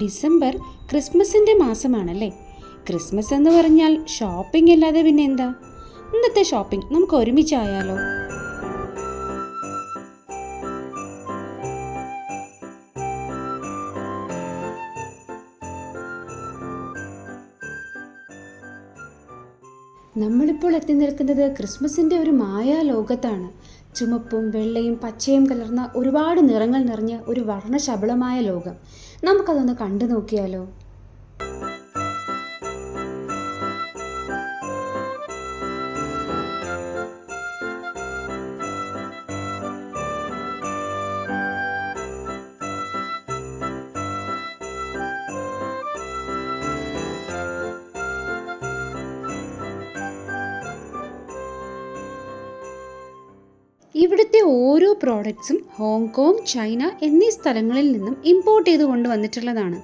December ക്രിസ്മസിൻ്റെ മാസമാണല്ലേ. Christmas എന്ന് പറഞ്ഞാൽ ഷോപ്പിംഗ് അല്ലാതെ പിന്നെ എന്താ? ഇന്നത്തെ ഷോപ്പിംഗ് നമുക്ക് ഒരുമിച്ചായാലോ? നമ്മളിപ്പോൾ എത്തി നിൽക്കുന്നത് ക്രിസ്മസിൻ്റെ ഒരു മായാ ലോകത്താണ്. ചുമപ്പും വെള്ളയും പച്ചയും കലർന്ന ഒരുപാട് നിറങ്ങൾ നിറഞ്ഞ ഒരു വർണ്ണശബളമായ ലോകം. നമുക്കതൊന്ന് കണ്ടു നോക്കിയാലോ? ഇവിടുത്തെ ഓരോ പ്രോഡക്ട്സും ഹോങ്കോങ്, ചൈന എന്നീ സ്ഥലങ്ങളിൽ നിന്നും ഇമ്പോർട്ട് ചെയ്ത് കൊണ്ടുവന്നിട്ടുള്ളതാണ്.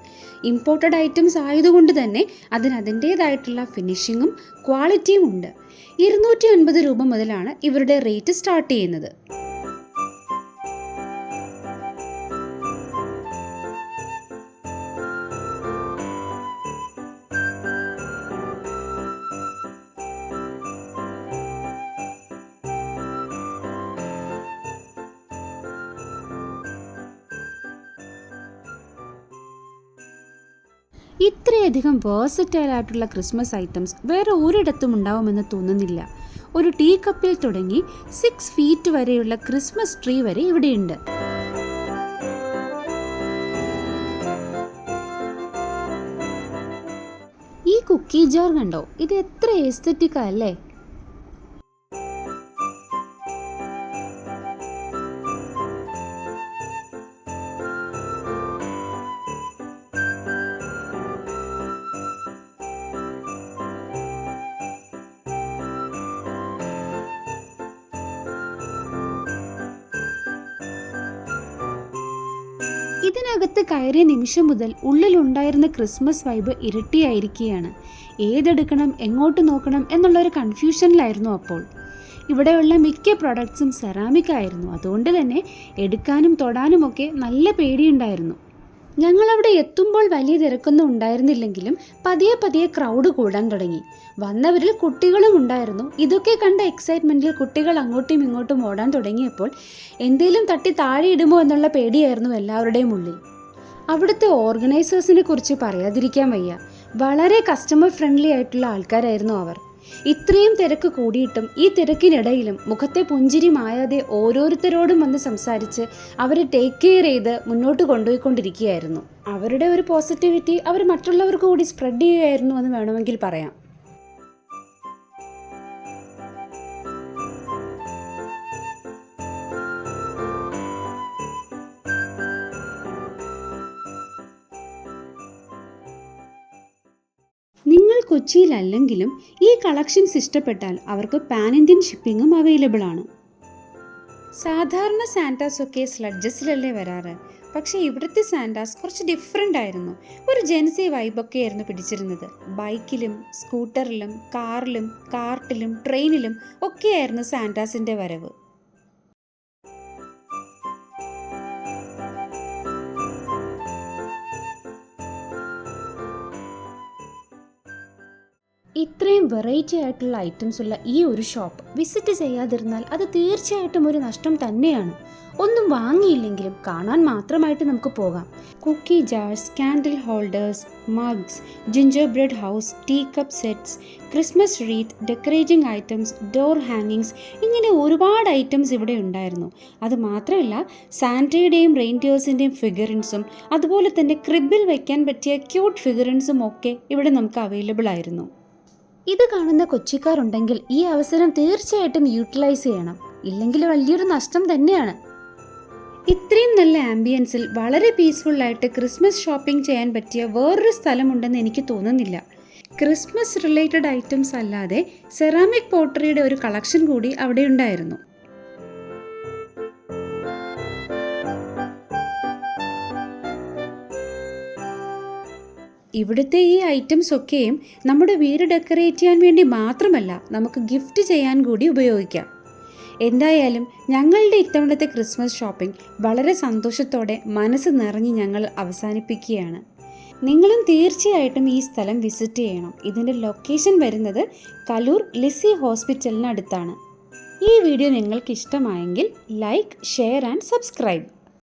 ഇമ്പോർട്ടഡ് ഐറ്റംസ് ആയതുകൊണ്ട് തന്നെ അതിന് അതിൻ്റേതായിട്ടുള്ള ഫിനിഷിങ്ങും ക്വാളിറ്റിയും ഉണ്ട്. 250 രൂപ മുതലാണ് ഇവരുടെ റേറ്റ് സ്റ്റാർട്ട് ചെയ്യുന്നത്. ഇത്രയധികം വേഴ്സറ്റൈൽ ആയിട്ടുള്ള ക്രിസ്മസ് ഐറ്റംസ് വേറെ ഒരിടത്തും ഉണ്ടാവുമെന്ന് തോന്നുന്നില്ല. ഒരു ടീ കപ്പിൽ തുടങ്ങി 6 ഫീറ്റ് വരെയുള്ള ക്രിസ്മസ് ട്രീ വരെ ഇവിടെയുണ്ട്. ഈ കുക്കി ജാർ കണ്ടോ? ഇത് എത്ര എസ്തെറ്റിക്കാ അല്ലേ? ഇതിനകത്ത് കയറിയ നിമിഷം മുതൽ ഉള്ളിലുണ്ടായിരുന്ന ക്രിസ്മസ് വൈബ് ഇരട്ടിയായിരിക്കുകയാണ്. ഏതെടുക്കണം, എങ്ങോട്ട് നോക്കണം എന്നുള്ളൊരു കൺഫ്യൂഷനിലായിരുന്നു അപ്പോൾ. ഇവിടെയുള്ള മിക്ക പ്രൊഡക്ട്സും സെറാമിക് ആയിരുന്നു. അതുകൊണ്ട് തന്നെ എടുക്കാനും തൊടാനുമൊക്കെ നല്ല പേടിയുണ്ടായിരുന്നു. ഞങ്ങളവിടെ എത്തുമ്പോൾ വലിയ തിരക്കൊന്നും ഉണ്ടായിരുന്നില്ലെങ്കിലും പതിയെ പതിയെ ക്രൗഡ് കൂടാൻ തുടങ്ങി. വന്നവരിൽ കുട്ടികളും ഉണ്ടായിരുന്നു. ഇതൊക്കെ കണ്ട എക്സൈറ്റ്മെൻറ്റിൽ കുട്ടികൾ അങ്ങോട്ടും ഇങ്ങോട്ടും ഓടാൻ തുടങ്ങിയപ്പോൾ എന്തേലും തട്ടി താഴെ ഇടുമോ എന്നുള്ള പേടിയായിരുന്നു എല്ലാവരുടെയും ഉള്ളിൽ. അവിടുത്തെ ഓർഗനൈസേഴ്സിനെ കുറിച്ച് പറയാതിരിക്കാൻ വയ്യ. വളരെ കസ്റ്റമർ ഫ്രണ്ട്ലി ആയിട്ടുള്ള ആൾക്കാരായിരുന്നു അവർ. ഇത്രയും തിരക്ക് കൂടിയിട്ടും ഈ തിരക്കിനിടയിലും മുഖത്തെ പുഞ്ചിരി മായാതെ ഓരോരുത്തരോടും വന്ന് സംസാരിച്ച് അവരെ ടേക്ക് കെയർ ചെയ്ത് മുന്നോട്ട് കൊണ്ടുപോയിക്കൊണ്ടിരിക്കുകയായിരുന്നു. അവരുടെ ഒരു പോസിറ്റിവിറ്റി അവർ മറ്റുള്ളവർക്ക് കൂടി സ്പ്രെഡ് ചെയ്യുകയായിരുന്നു എന്ന് വേണമെങ്കിൽ പറയാം. നിങ്ങൾ കൊച്ചിയിലല്ലെങ്കിലും ഈ കളക്ഷൻസ് ഇഷ്ടപ്പെട്ടാൽ അവർക്ക് പാൻ ഇന്ത്യൻ ഷിപ്പിങ്ങും അവൈലബിൾ ആണ്. സാധാരണ സാന്റാസ് ഒക്കെ സ്ലഡ്ജസിലല്ലേ വരാറ്. പക്ഷേ ഇവിടുത്തെ സാന്റാസ് കുറച്ച് ഡിഫറെൻ്റ് ആയിരുന്നു. ഒരു ജെൻസി വൈബൊക്കെ ആയിരുന്നു പിടിച്ചിരുന്നത്. ബൈക്കിലും സ്കൂട്ടറിലും കാറിലും കാർട്ടിലും ട്രെയിനിലും ഒക്കെയായിരുന്നു സാന്റാസിൻ്റെ വരവ്. ഇത്രയും വെറൈറ്റി ആയിട്ടുള്ള ഐറ്റംസ് ഉള്ള ഈ ഒരു ഷോപ്പ് വിസിറ്റ് ചെയ്യാതിരുന്നാൽ അത് തീർച്ചയായിട്ടും ഒരു നഷ്ടം തന്നെയാണ്. ഒന്നും വാങ്ങിയില്ലെങ്കിലും കാണാൻ മാത്രമായിട്ട് നമുക്ക് പോകാം. Cookie jars, candle holders, mugs, gingerbread house, tea cup sets, Christmas wreath, decorating items, door ഹാങ്ങിങ്സ്, ഇങ്ങനെ ഒരുപാട് ഐറ്റംസ് ഇവിടെ ഉണ്ടായിരുന്നു. അത് മാത്രമല്ല സാന്റയുടെയും റെയിൻഡിയേഴ്സിൻ്റെയും ഫിഗറിൻസും അതുപോലെ തന്നെ ക്രിബിൽ വയ്ക്കാൻ പറ്റിയ ക്യൂട്ട് ഫിഗറിൻസും ഒക്കെ ഇവിടെ നമുക്ക് അവൈലബിൾ ആയിരുന്നു. ഇത് കാണുന്ന കൊച്ചിക്കാരുണ്ടെങ്കിൽ ഈ അവസരം തീർച്ചയായിട്ടും യൂട്ടിലൈസ് ചെയ്യണം. ഇല്ലെങ്കിൽ വലിയൊരു നഷ്ടം തന്നെയാണ്. ഇത്രയും നല്ല ആംബിയൻസിൽ വളരെ പീസ്ഫുള്ളായിട്ട് ക്രിസ്മസ് ഷോപ്പിംഗ് ചെയ്യാൻ പറ്റിയ വേറൊരു സ്ഥലമുണ്ടെന്ന് എനിക്ക് തോന്നുന്നില്ല. ക്രിസ്മസ് റിലേറ്റഡ് ഐറ്റംസ് അല്ലാതെ സെറാമിക് പോട്ടറിയുടെ ഒരു കളക്ഷൻ കൂടി അവിടെ ഉണ്ടായിരുന്നു. ഇവിടുത്തെ ഈ ഐറ്റംസ് ഒക്കെയും നമ്മുടെ വീട് ഡെക്കറേറ്റ് ചെയ്യാൻ വേണ്ടി മാത്രമല്ല, നമുക്ക് ഗിഫ്റ്റ് ചെയ്യാൻ കൂടി ഉപയോഗിക്കാം. എന്തായാലും ഞങ്ങളുടെ ഇത്തവണത്തെ ക്രിസ്മസ് ഷോപ്പിംഗ് വളരെ സന്തോഷത്തോടെ മനസ്സ് നിറഞ്ഞ് ഞങ്ങൾ അവസാനിപ്പിക്കുകയാണ്. നിങ്ങളും തീർച്ചയായിട്ടും ഈ സ്ഥലം വിസിറ്റ് ചെയ്യണം. ഇതിൻ്റെ ലൊക്കേഷൻ വരുന്നത് കലൂർ ലിസി ഹോസ്പിറ്റലിനടുത്താണ്. ഈ വീഡിയോ നിങ്ങൾക്ക് ഇഷ്ടമായെങ്കിൽ ലൈക്ക്, ഷെയർ ആൻഡ് സബ്സ്ക്രൈബ്.